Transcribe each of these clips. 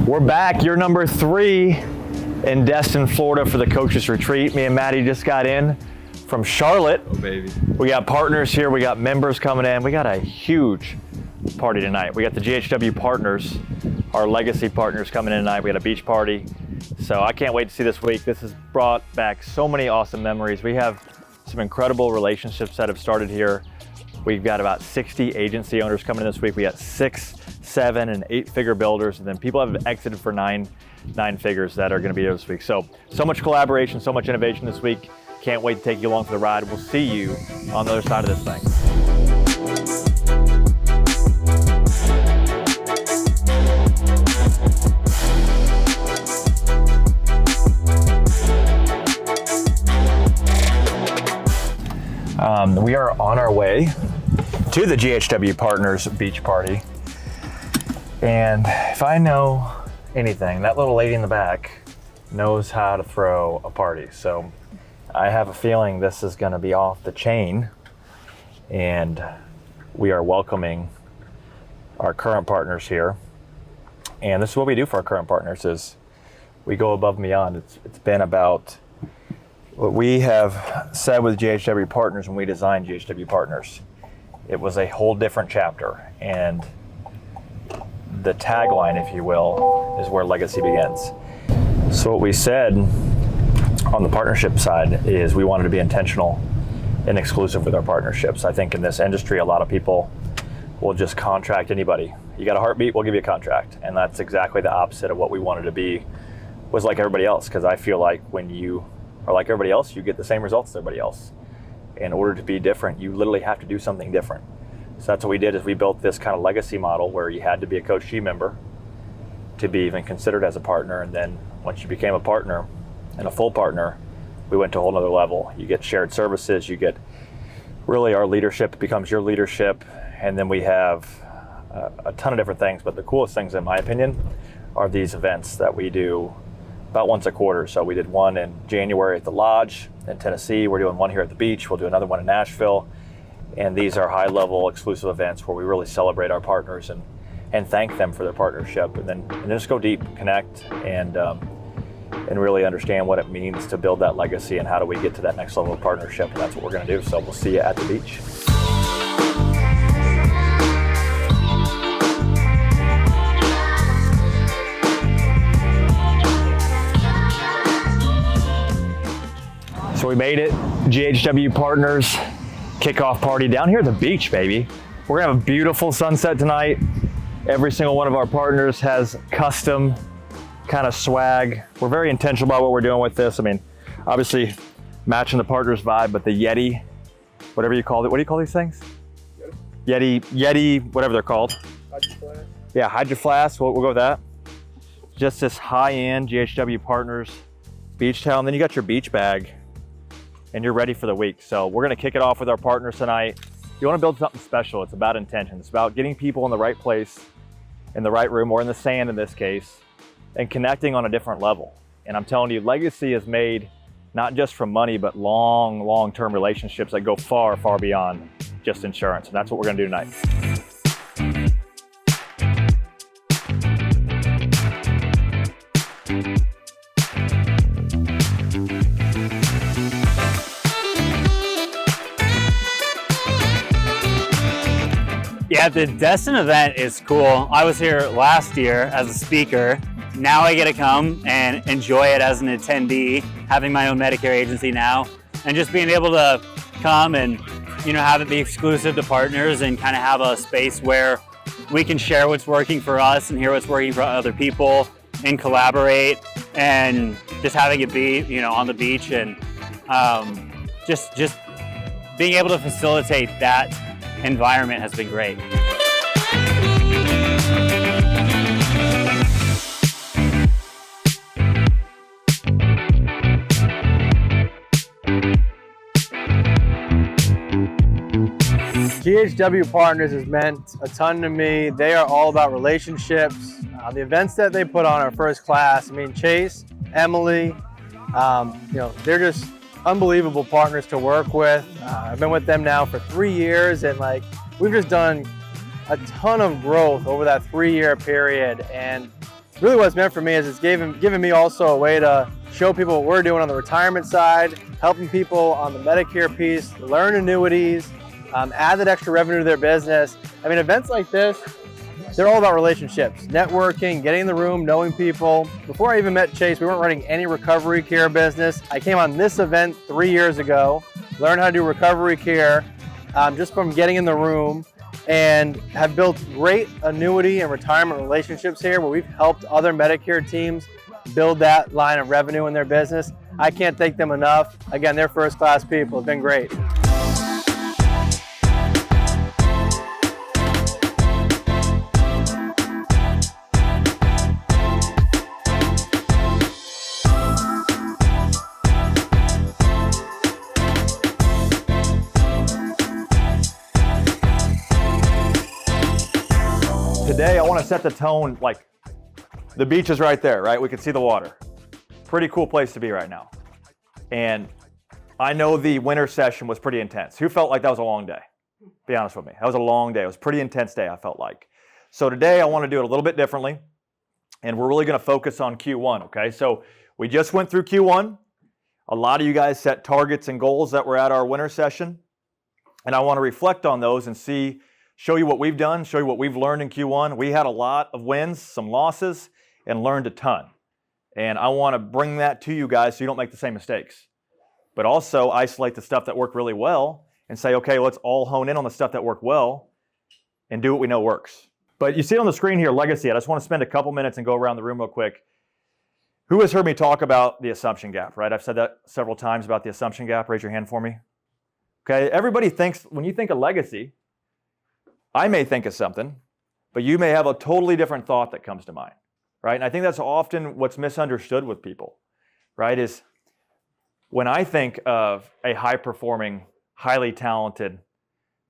We're back, year number 3 in Destin, Florida for the Coaches Retreat. Me and Maddie just got in from Charlotte. Oh, baby. We got partners here, we got members coming in. We got a huge party tonight. We got the GHW partners, our legacy partners coming in tonight. We got a beach party. So I can't wait to see this week. This has brought back so many awesome memories. We have some incredible relationships that have started here. We've got about 60 agency owners coming in this week. We got 6, 7, and 8-figure builders, and then people have exited for nine figures that are going to be here this week. So much collaboration, so much innovation this week. Can't wait to take you along for the ride. We'll see you on the other side of this thing. We are on our way to the GHW Partners Beach Party. And if I know anything, that little lady in the back knows how to throw a party. So I have a feeling this is going to be off the chain. And we are welcoming our current partners here. And this is what we do for our current partners is we go above and beyond. It's been about what we have said with GHW Partners when we designed GHW Partners. It was a whole different chapter, and the tagline, if you will, is where legacy begins. So what we said on the partnership side is we wanted to be intentional and exclusive with our partnerships. I think in this industry, a lot of people will just contract anybody. You got a heartbeat, we'll give you a contract. And that's exactly the opposite of what we wanted to be, was like everybody else, because I feel like when you are like everybody else, you get the same results as everybody else. In order to be different, you literally have to do something different. So that's what we did, is we built this kind of legacy model where you had to be a COACHG member to be even considered as a partner. And then once you became a partner and a full partner, we went to a whole nother level. You get shared services, you get really our leadership becomes your leadership. And then we have a ton of different things, but the coolest things in my opinion are these events that we do about once a quarter. So we did one in January at the Lodge in Tennessee. We're doing one here at the beach. We'll do another one in Nashville. And these are high-level exclusive events where we really celebrate our partners and thank them for their partnership, and then just go deep, connect, and really understand what it means to build that legacy and how do we get to that next level of partnership. And that's what we're going to do. So we'll see you at the beach. So we made it, GHW Partners kickoff party down here at the beach, baby. We're gonna have a beautiful sunset tonight. Every single one of our partners has custom kind of swag. We're very intentional about what we're doing with this. I mean, obviously matching the partners vibe, but the Yeti, whatever you call it, what do you call these things? Yeti, whatever they're called. Hydro Flask. Yeah, Hydro Flask, we'll go with that. Just this high-end GHW Partners beach towel, and then you got your beach bag, and you're ready for the week. So we're gonna kick it off with our partners tonight. If you wanna build something special, it's about intention. It's about getting people in the right place, in the right room, or in the sand in this case, and connecting on a different level. And I'm telling you, legacy is made not just from money, but long-term relationships that go far, far beyond just insurance. And that's what we're gonna do tonight. Yeah, the Destin event is cool. I was here last year as a speaker. Now I get to come and enjoy it as an attendee, having my own Medicare agency now, and just being able to come and, have it be exclusive to partners and kind of have a space where we can share what's working for us and hear what's working for other people and collaborate, and just having it be, on the beach, and just being able to facilitate that environment has been great. GHW Partners has meant a ton to me. They are all about relationships. The events that they put on are first class. I mean, Chase, Emily, they're just unbelievable partners to work with. I've been with them now for 3 years, and we've just done a ton of growth over that 3-year period. And really what it's meant for me is it's given me also a way to show people what we're doing on the retirement side, helping people on the Medicare piece, learn annuities, add that extra revenue to their business. I mean, events like this, they're all about relationships, networking, getting in the room, knowing people. Before I even met Chase, we weren't running any recovery care business. I came on this event 3 years ago, learned how to do recovery care just from getting in the room, and have built great annuity and retirement relationships here where we've helped other Medicare teams build that line of revenue in their business. I can't thank them enough. Again, they're first-class people. It's been great. Today, I want to set the tone, like the beach is right there, right? We can see the water. Pretty cool place to be right now. And I know the winter session was pretty intense. Who felt like that was a long day? Be honest with me. That was a long day. It was a pretty intense day, I felt like. So today, I want to do it a little bit differently. And we're really going to focus on Q1, okay? So we just went through Q1. A lot of you guys set targets and goals that were at our winter session. And I want to reflect on those and show you what we've done, show you what we've learned in Q1. We had a lot of wins, some losses, and learned a ton. And I want to bring that to you guys so you don't make the same mistakes. But also isolate the stuff that worked really well and say, okay, let's all hone in on the stuff that worked well and do what we know works. But you see on the screen here, legacy. I just want to spend a couple minutes and go around the room real quick. Who has heard me talk about the assumption gap, right? I've said that several times about the assumption gap. Raise your hand for me. Okay, everybody thinks, when you think of legacy, I may think of something, but you may have a totally different thought that comes to mind, right? And I think that's often what's misunderstood with people, right? Is when I think of a high-performing, highly talented,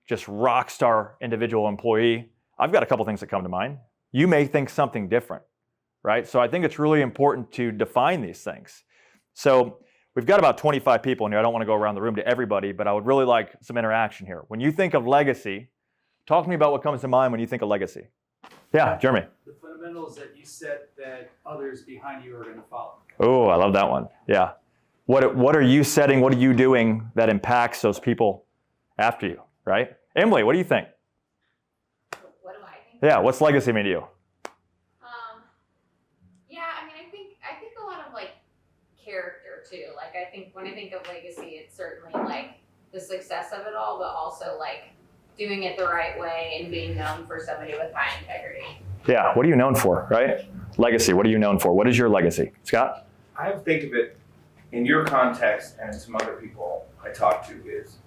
just rock star individual employee, I've got a couple things that come to mind. You may think something different, right? So I think it's really important to define these things. So we've got about 25 people in here. I don't want to go around the room to everybody, but I would really like some interaction here. When you think of legacy, talk to me about what comes to mind when you think of legacy. Yeah, Jeremy. The fundamentals that you set that others behind you are going to follow. Oh, I love that one. Yeah. What are you setting? What are you doing that impacts those people after you, right? Emily, what do you think? What do I think? Yeah, what's legacy mean to you? Yeah, I mean, I think a lot of like character too. Like I think when I think of legacy, it's certainly like the success of it all, but also like doing it the right way and being known for somebody with high integrity. Yeah, what are you known for, right? Legacy, what are you known for? What is your legacy? Scott? I think of it in your context and in some other people I talk to is,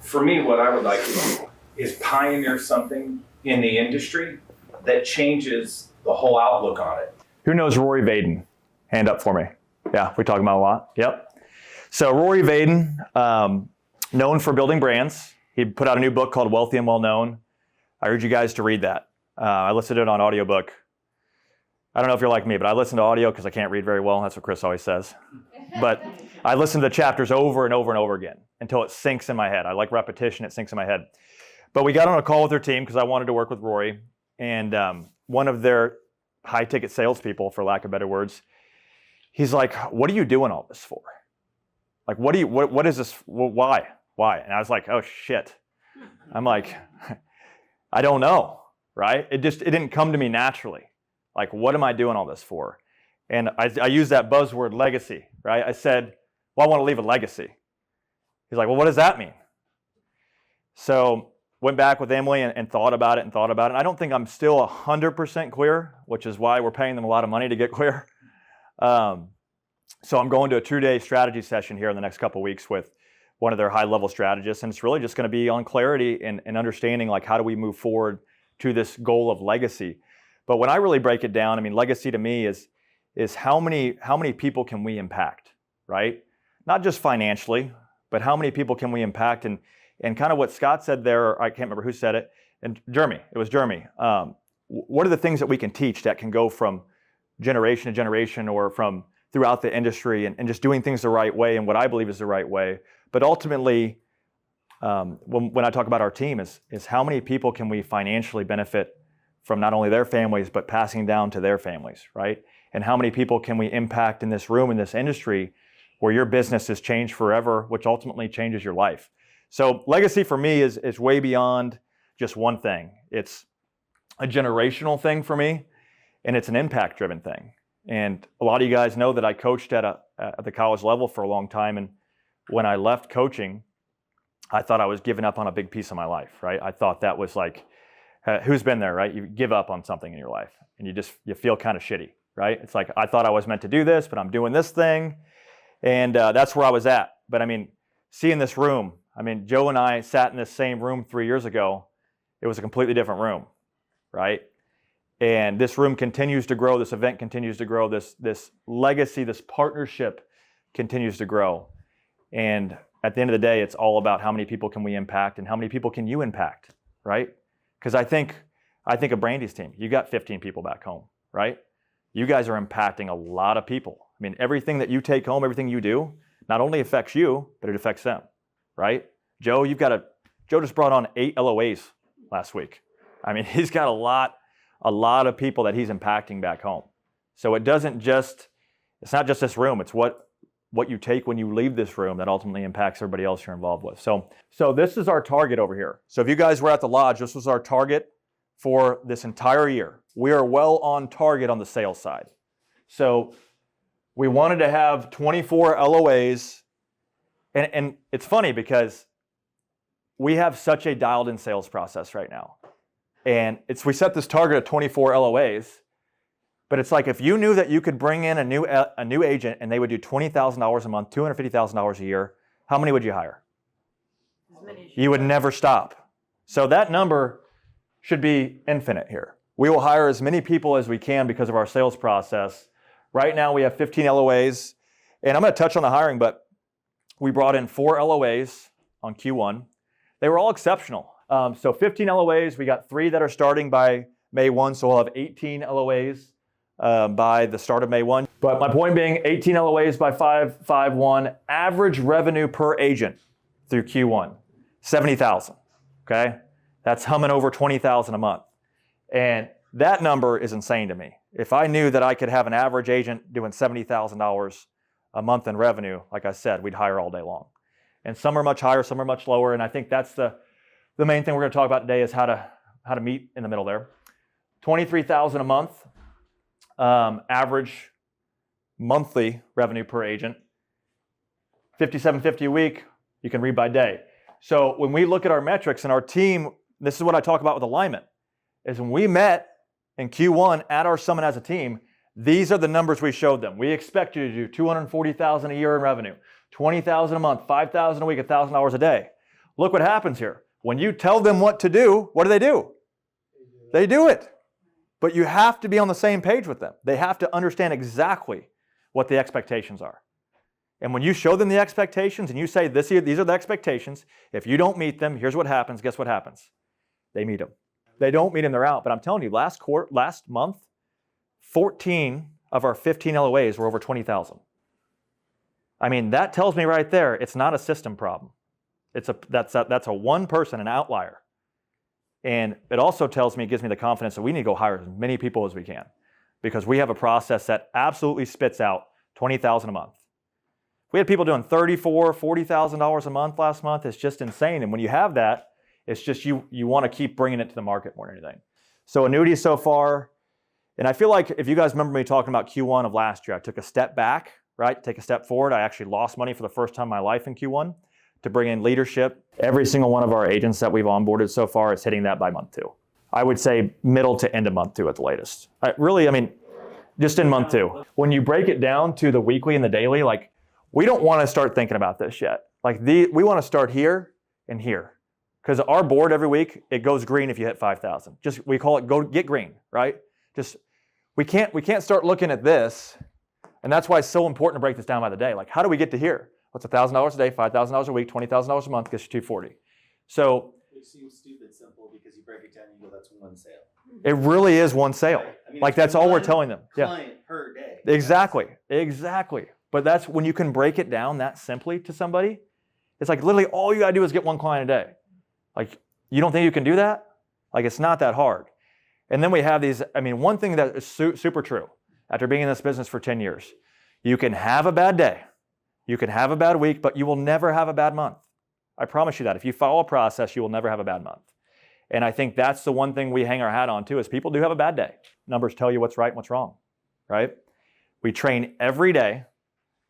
for me, what I would like to do is pioneer something in the industry that changes the whole outlook on it. Who knows Rory Vaden? Hand up for me. Yeah, we talk about a lot. Yep. So Rory Vaden, known for building brands. He put out a new book called Wealthy and Well Known. I urge you guys to read that. I listened to it on audiobook. I don't know if you're like me, but I listen to audio because I can't read very well. That's what Chris always says. But I listen to the chapters over and over and over again until it sinks in my head. I like repetition, it sinks in my head. But we got on a call with their team because I wanted to work with Rory. And one of their high-ticket salespeople, for lack of better words, he's like, what are you doing all this for? Like, what is this, why? Why? And I was like, oh shit. I'm like, I don't know, right? It didn't come to me naturally. Like, what am I doing all this for? And I used that buzzword legacy, right? I said, well, I want to leave a legacy. He's like, well, what does that mean? So went back with Emily and thought about it. And I don't think I'm still 100% clear, which is why we're paying them a lot of money to get clear. So I'm going to a 2-day strategy session here in the next couple of weeks with one of their high-level strategists, and it's really just going to be on clarity and understanding, like, how do we move forward to this goal of legacy. But when I really break it down, I mean, legacy to me is how many people can we impact, right? Not just financially, but how many people can we impact? And kind of what Scott said there, I can't remember who said it, and Jeremy, it was Jeremy. What are the things that we can teach that can go from generation to generation or from throughout the industry and just doing things the right way and what I believe is the right way? But ultimately, when I talk about our team is how many people can we financially benefit from not only their families, but passing down to their families, right? And how many people can we impact in this room, in this industry, where your business has changed forever, which ultimately changes your life. So legacy for me is way beyond just one thing. It's a generational thing for me, and it's an impact-driven thing. And a lot of you guys know that I coached at the college level for a long time, and when I left coaching, I thought I was giving up on a big piece of my life, right? I thought that was like, who's been there, right? You give up on something in your life, and you feel kind of shitty, right? It's like, I thought I was meant to do this, but I'm doing this thing, and that's where I was at. But I mean, seeing this room, I mean, Joe and I sat in this same room 3 years ago. It was a completely different room, right? And this room continues to grow. This event continues to grow. This legacy, this partnership continues to grow. And at the end of the day, it's all about how many people can we impact and how many people can you impact, right? Because I think of Brandy's team. You got 15 people back home, right? You guys are impacting a lot of people. I mean, everything that you take home, everything you do, not only affects you, but it affects them, right? Joe, Joe just brought on 8 LOAs last week. I mean, he's got a lot of people that he's impacting back home. So it's not just this room. It's what you take when you leave this room that ultimately impacts everybody else you're involved with. So this is our target over here. So if you guys were at the lodge, this was our target for this entire year. We are well on target on the sales side. So we wanted to have 24 LOAs. And it's funny because we have such a dialed in sales process right now. And we set this target of 24 LOAs, but it's like if you knew that you could bring in a new agent and they would do $20,000 a month, $250,000 a year, how many would you hire? You would never stop. So that number should be infinite here. We will hire as many people as we can because of our sales process. Right now we have 15 LOAs, and I'm going to touch on the hiring, but we brought in 4 LOAs on Q1. They were all exceptional. So 15 LOAs, we got 3 that are starting by May 1, so we'll have 18 LOAs by the start of May 1. But my point being, 18 LOAs by 5/1, average revenue per agent through Q1, $70,000, okay? That's humming over $20,000 a month. And that number is insane to me. If I knew that I could have an average agent doing $70,000 a month in revenue, like I said, we'd hire all day long. And some are much higher, some are much lower, and I think that's the main thing we're going to talk about today is how to meet in the middle there. $23,000 a month, average monthly revenue per agent. $57.50 a week, you can read by day. So when we look at our metrics and our team, this is what I talk about with alignment, is when we met in Q1 at our summit as a team, these are the numbers we showed them. We expect you to do $240,000 a year in revenue, $20,000 a month, $5,000 a week, $1,000 a day. Look what happens here. When you tell them what to do, what do? They do it. But you have to be on the same page with them. They have to understand exactly what the expectations are. And when you show them the expectations and you say, these are the expectations, if you don't meet them, here's what happens. Guess what happens? They meet them. They don't meet them, they're out. But I'm telling you, last month, 14 of our 15 LOAs were over 20,000. I mean, that tells me right there, it's not a system problem. That's a one person, an outlier. And it also gives me the confidence that we need to go hire as many people as we can because we have a process that absolutely spits out 20,000 a month. We had people doing $34,000, $40,000 a month last month. It's just insane. And when you have that, it's just you want to keep bringing it to the market more than anything. So annuities so far, and I feel like if you guys remember me talking about Q1 of last year, I took a step back, right? Take a step forward. I actually lost money for the first time in my life in Q1 to bring in leadership. Every single one of our agents that we've onboarded so far is hitting that by month 2. I would say middle to end of month 2 at the latest. Just in month 2. When you break it down to the weekly and the daily, like we don't want to start thinking about this yet. We want to start here and here. Because our board every week, it goes green if you hit 5,000. We call it go get green, right? We can't start looking at this, and that's why it's so important to break this down by the day. Like, how do we get to here? What's $1,000 a day, $5,000 a week, $20,000 a month gets you $240. So it seems stupid simple because you break it down and you go, that's one sale. It really is one sale. Right? I mean, like that's all we're telling them. Client per day. Exactly. But that's when you can break it down that simply to somebody. It's like literally all you gotta do is get one client a day. Like, you don't think you can do that? Like, it's not that hard. And then we have these, I mean, one thing that is super true after being in this business for 10 years, you can have a bad day, you can have a bad week, but you will never have a bad month. I promise you that. If you follow a process, you will never have a bad month. And I think that's the one thing we hang our hat on too, is people do have a bad day. Numbers tell you what's right and what's wrong, right? We train every day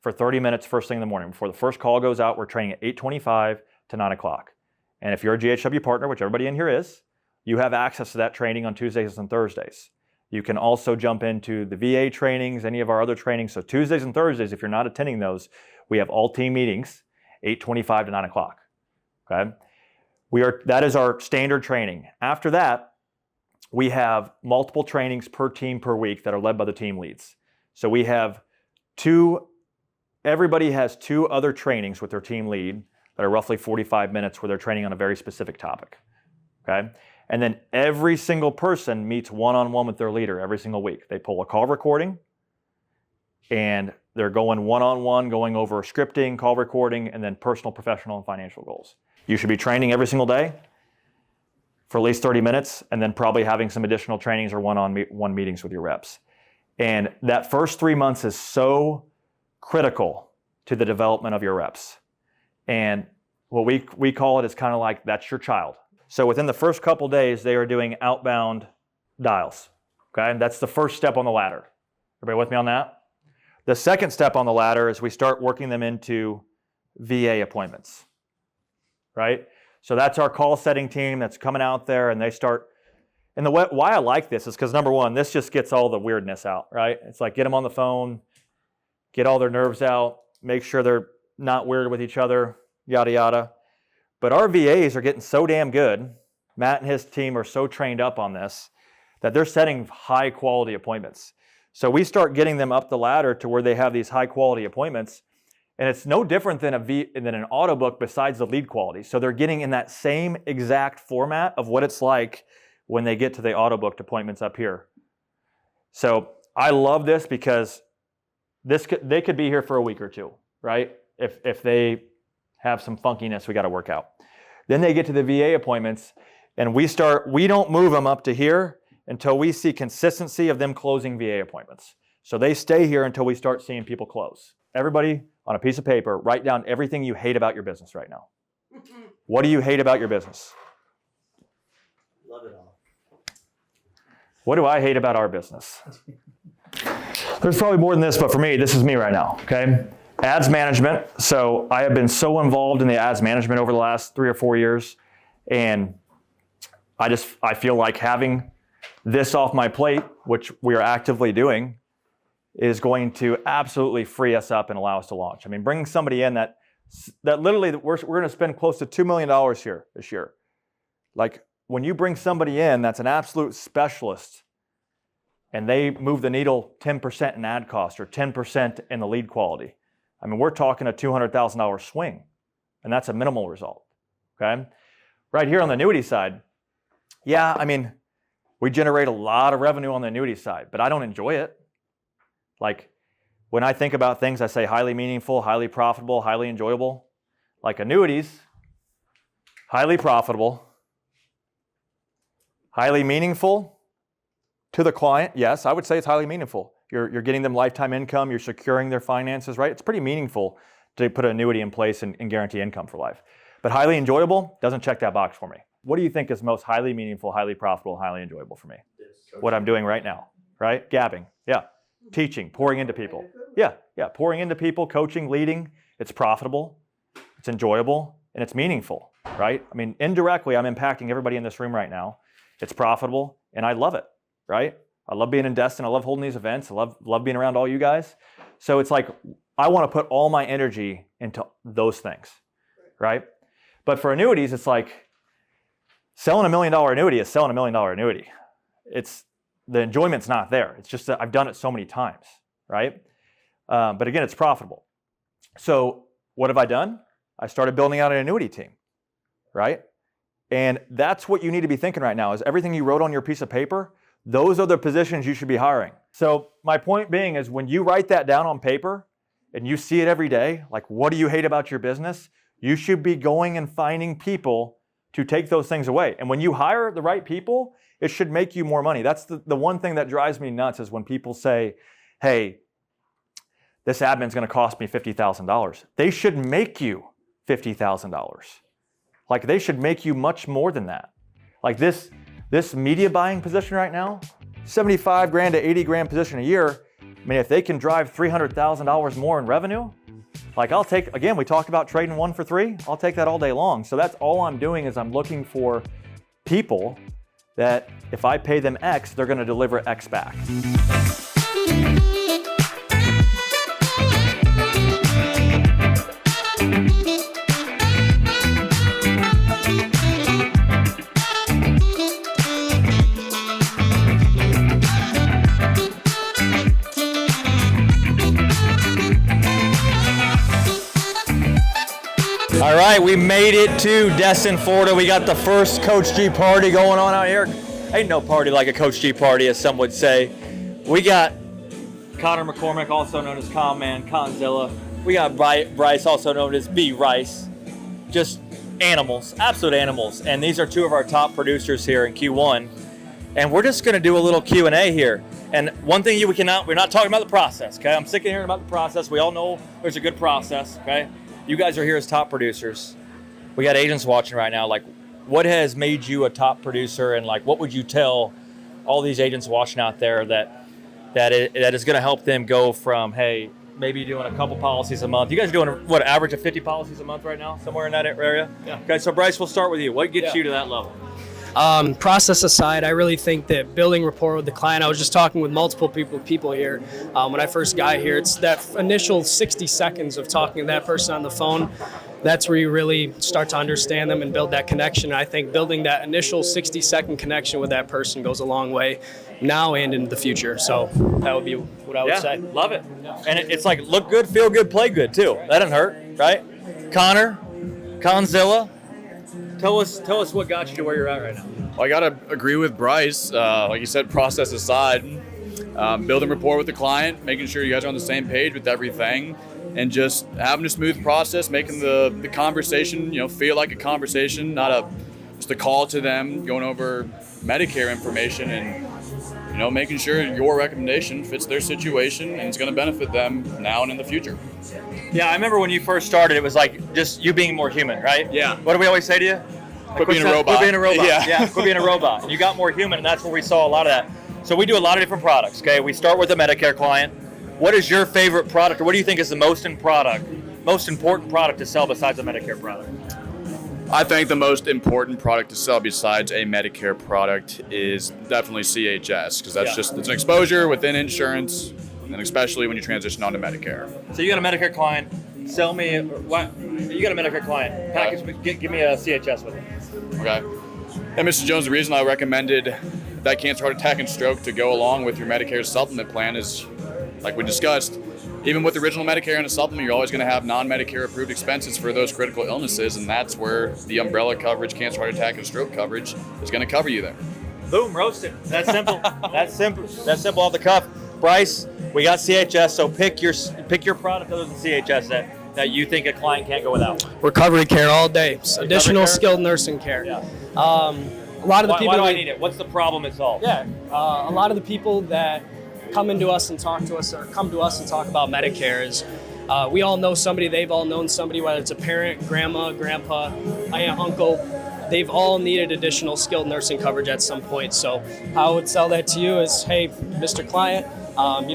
for 30 minutes first thing in the morning. Before the first call goes out, we're training at 8:25 to 9 o'clock. And if you're a GHW partner, which everybody in here is, you have access to that training on Tuesdays and Thursdays. You can also jump into the VA trainings, any of our other trainings. So Tuesdays and Thursdays, if you're not attending those, we have all team meetings, 8:25 to 9 o'clock, okay? That is our standard training. After that, we have multiple trainings per team per week that are led by the team leads. So we have everybody has 2 other trainings with their team lead that are roughly 45 minutes where they're training on a very specific topic, okay? And then every single person meets one-on-one with their leader every single week. They pull a call recording and they're going one-on-one, going over scripting, call recording, and then personal, professional, and financial goals. You should be training every single day for at least 30 minutes, and then probably having some additional trainings or one-on-one meetings with your reps. And that first 3 months is so critical to the development of your reps. And what we call it is kind of like, that's your child. So within the first couple days, they are doing outbound dials, okay? And that's the first step on the ladder. Everybody with me on that? The second step on the ladder is we start working them into VA appointments, right? So that's our call setting team that's coming out there, and they start, and why I like this is because number one, this just gets all the weirdness out, right? It's like, get them on the phone, get all their nerves out, make sure they're not weird with each other, yada, yada. But our VAs are getting so damn good. Matt and his team are so trained up on this that they're setting high quality appointments. So we start getting them up the ladder to where they have these high quality appointments. And it's no different than an auto book besides the lead quality. So they're getting in that same exact format of what it's like when they get to the auto booked appointments up here. So I love this because they could be here for a week or two, right? If they have some funkiness we got to work out. Then they get to the VA appointments, and we don't move them up to here until we see consistency of them closing VA appointments. So they stay here until we start seeing people close. Everybody, on a piece of paper, write down everything you hate about your business right now. What do you hate about your business? Love it all. What do I hate about our business? There's probably more than this, but for me, this is me right now, okay? Ads management. So I have been so involved in the ads management over the last 3 or 4 years, and I feel like having this off my plate, which we are actively doing, is going to absolutely free us up and allow us to launch. I mean, bringing somebody in that literally we're going to spend close to $2 million here this year. Like, when you bring somebody in that's an absolute specialist and they move the needle 10% in ad cost or 10% in the lead quality, I mean, we're talking a $200,000 swing, and that's a minimal result, okay? Right here on the annuity side, yeah, I mean, we generate a lot of revenue on the annuity side, but I don't enjoy it. Like, when I think about things, I say highly meaningful, highly profitable, highly enjoyable. Like annuities, highly profitable, highly meaningful to the client. Yes, I would say it's highly meaningful. You're getting them lifetime income, you're securing their finances, right? It's pretty meaningful to put an annuity in place and guarantee income for life. But highly enjoyable doesn't check that box for me. What do you think is most highly meaningful, highly profitable, highly enjoyable for me? What I'm doing right now, right? Gabbing, yeah. Teaching, pouring into people. Yeah, pouring into people, coaching, leading. It's profitable, it's enjoyable, and it's meaningful, right? I mean, indirectly, I'm impacting everybody in this room right now. It's profitable, and I love it, right? I love being in Destin. I love holding these events. I love being around all you guys. So it's like, I want to put all my energy into those things, right? But for annuities, it's like, selling $1 million annuity is selling $1 million annuity. The enjoyment's not there. It's just that I've done it so many times, right? But again, it's profitable. So what have I done? I started building out an annuity team, right? And that's what you need to be thinking right now, is everything you wrote on your piece of paper, those are the positions you should be hiring. So my point being is, when you write that down on paper and you see it every day, like, what do you hate about your business? You should be going and finding people to take those things away. And when you hire the right people, it should make you more money. That's the one thing that drives me nuts is when people say, hey, this admin's gonna cost me $50,000. They should make you $50,000. Like they should make you much more than that. Like this media buying position right now, 75 grand to 80 grand position a year. I mean, if they can drive $300,000 more in revenue, like I'll take, again, we talked about trading 1 for 3. I'll take that all day long. So that's all I'm doing is I'm looking for people that if I pay them X, they're gonna deliver X back. All right, we made it to Destin, Florida. We got the first COACHG party going on out here. Ain't no party like a COACHG party, as some would say. We got Connor McCormick, also known as Con-Man, Conzilla. We got Bryce, also known as B. Rice. Just animals, absolute animals. And these are two of our top producers here in Q1. And we're just gonna do a little Q&A here. And one thing we're not talking about the process, okay? I'm sick of hearing about the process. We all know there's a good process, okay? You guys are here as top producers. We got agents watching right now. Like, what has made you a top producer, and like, what would you tell all these agents watching out there that is going to help them go from, hey, maybe doing a couple policies a month? You guys are doing what, average of 50 policies a month right now, somewhere in that area? Yeah. Okay, so Bryce, we'll start with you. What gets you to that level? Process aside, I really think that building rapport with the client, I was just talking with multiple people here when I first got here, it's that initial 60 seconds of talking to that person on the phone. That's where you really start to understand them and build that connection. And I think building that initial 60-second connection with that person goes a long way now and into the future. So that would be what I would say. Love it. And it's like look good, feel good, play good too. That doesn't hurt, right? Connor, Conzilla, tell us what got you to where you're at right now. Well, I gotta agree with Bryce. Like you said, process aside, building rapport with the client, making sure you guys are on the same page with everything, and just having a smooth process, making the conversation, feel like a conversation, not just a call to them, going over Medicare information, and making sure your recommendation fits their situation and it's going to benefit them now and in the future. Yeah, I remember when you first started, it was like just you being more human, right? Yeah. What do we always say to you? Quit being a robot. Quit being a robot. Yeah. Quit being a robot. And you got more human, and that's where we saw a lot of that. So we do a lot of different products, okay? We start with a Medicare client. What is your favorite product, or what do you think is the most important product to sell besides a Medicare product? I think the most important product to sell besides a Medicare product is definitely CHS, because it's an exposure within insurance, and especially when you transition onto Medicare. So you got a Medicare client. Sell me what? You got a Medicare client. Package. Give me a CHS with it. Okay. And Mr. Jones, the reason I recommended that cancer, heart attack, and stroke to go along with your Medicare supplement plan is, like we discussed, even with the original Medicare and a supplement, you're always going to have non-Medicare approved expenses for those critical illnesses, and that's where the umbrella coverage, cancer, heart attack, and stroke coverage is going to cover you there. Boom, roasted. That's simple. That's simple off the cuff. Bryce, we got CHS, so pick your product other than CHS that you think a client can't go without. Recovery care all day. Additional skilled nursing care. Yeah. A lot of the people. Why do I need it? What's the problem it solves? Yeah. A lot of the people that come into us and talk to us, or come to us and talk about Medicare, is we all know somebody, they've all known somebody, whether it's a parent, grandma, grandpa, aunt, uncle. They've all needed additional skilled nursing coverage at some point. So how I would sell that to you is, hey, Mr. Client,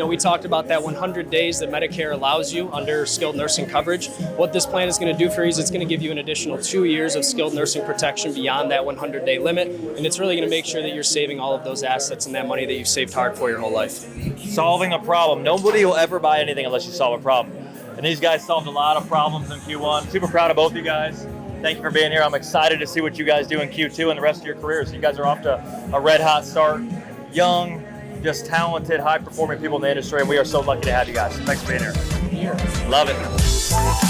we talked about that 100 days that Medicare allows you under skilled nursing coverage. What this plan is going to do for you is it's going to give you an additional 2 years of skilled nursing protection beyond that 100-day limit. And it's really going to make sure that you're saving all of those assets and that money that you've saved hard for your whole life. Solving a problem. Nobody will ever buy anything unless you solve a problem. And these guys solved a lot of problems in Q1. Super proud of both you guys. Thank you for being here. I'm excited to see what you guys do in Q2 and the rest of your careers. You guys are off to a red hot start. Young, just talented, high performing people in the industry, and we are so lucky to have you guys. Thanks for being here. Love it.